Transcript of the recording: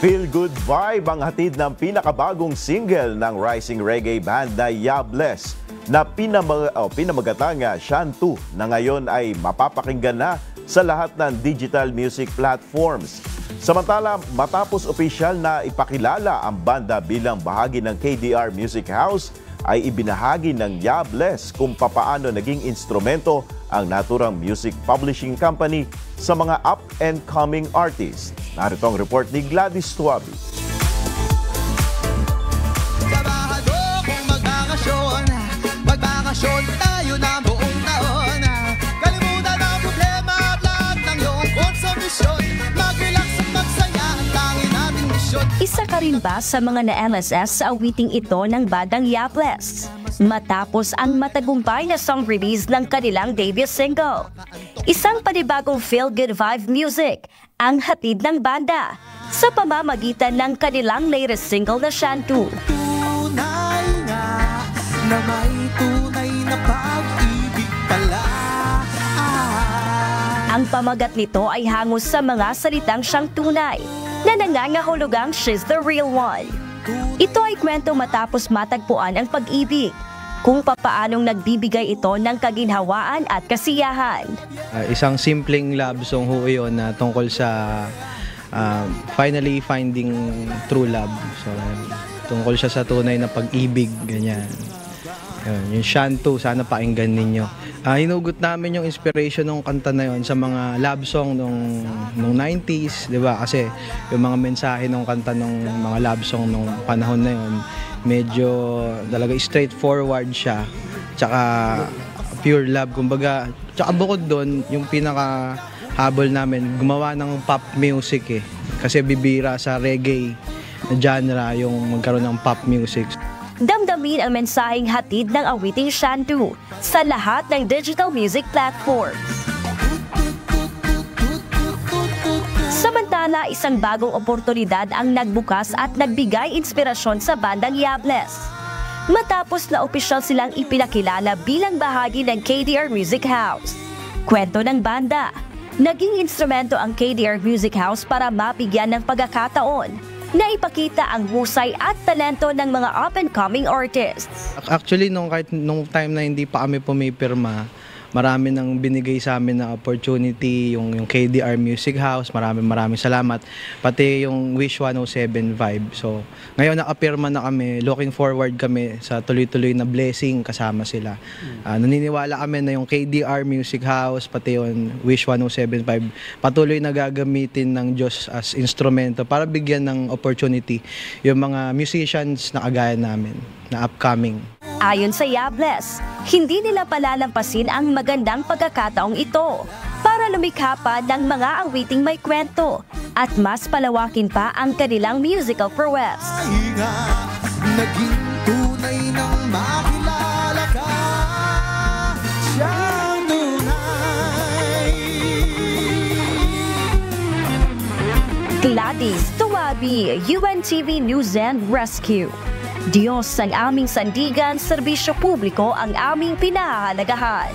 Feel good vibe ang hatid ng pinakabagong single ng rising reggae band na Yabless na pinamagatang Shantu na ngayon ay mapapakinggan na sa lahat ng digital music platforms. Samantala, matapos opisyal na ipakilala ang banda bilang bahagi ng KDR Music House, ay ibinahagi ng Yabless kung papaano naging instrumento ang naturang music publishing company sa mga up-and-coming artists. Narito ang report ni Gladys Tuabi. Magbakasyon tayo na buong taon. Kalimutan ang problema at lahat ng iyong konsomisyon. Mag-relax at magsaya ang tanging nating misyon. Isa ka rin ba sa mga na-LSS sa awiting ito ng bandang Yabless? Matapos ang matagumpay na song release ng kanilang debut single. Isang panibagong feel-good vibe music ang hatid ng banda sa pamamagitan ng kanilang latest single na Shantu. Tunay nga na may tunay na pag-ibig pala. Ang pamagat nito ay hango sa mga salitang siyang tunay na nangangahulugang she's the real one. Ito ay kwento matapos matagpuan ang pag-ibig, kung papaanong nagbibigay ito ng kaginhawaan at kasiyahan. Isang simpleng love song ho yun na tungkol sa finally finding true love. So, tungkol siya sa tunay na pag-ibig, ganyan. Yung Shantu, sana pakinggan ninyo. Hinugot namin yung inspiration ng kanta na yun sa mga love song nung 90s, di ba? Kasi yung mga mensahe ng kanta ng mga love song nung panahon na yun, medyo talaga straightforward siya, tsaka pure love, kumbaga. Tsaka bukod doon, yung pinaka-habol namin, gumawa ng pop music kasi bibira sa reggae na genre yung magkaroon ng pop music. Damdamin ang mensaheng hatid ng awiting Shantu sa lahat ng digital music platforms. Samantala, isang bagong oportunidad ang nagbukas at nagbigay inspirasyon sa bandang Yabless. Matapos na opisyal silang ipinakilala bilang bahagi ng KDR Music House. Kwento ng banda, naging instrumento ang KDR Music House para mabigyan ng pagkakataon na ipakita ang husay at talento ng mga up-and-coming artists. Actually, kahit nung time na hindi pa kami pumipirma, marami nang binigay sa amin na opportunity, yung KDR Music House, maraming salamat. Pati yung Wish 107 vibe. So, ngayon nakapirma na kami, looking forward kami sa tuloy-tuloy na blessing kasama sila. Naniniwala kami na yung KDR Music House, pati yung Wish 107 vibe, patuloy na gagamitin ng Diyos as instrumento para bigyan ng opportunity yung mga musicians na kagaya namin, na upcoming. Ayon sa Yabless, hindi nila palalampasin ang magandang pagkakataong ito para lumikha pa ng mga awiting may kwento at mas palawakin pa ang kanilang musical prowess. Naging tunay nang makilala ka, siyang tunay. Gladys Tuabi, UNTV News and Rescue. Diyos ang aming sandigan, serbisyo publiko ang aming pinahahalagahan.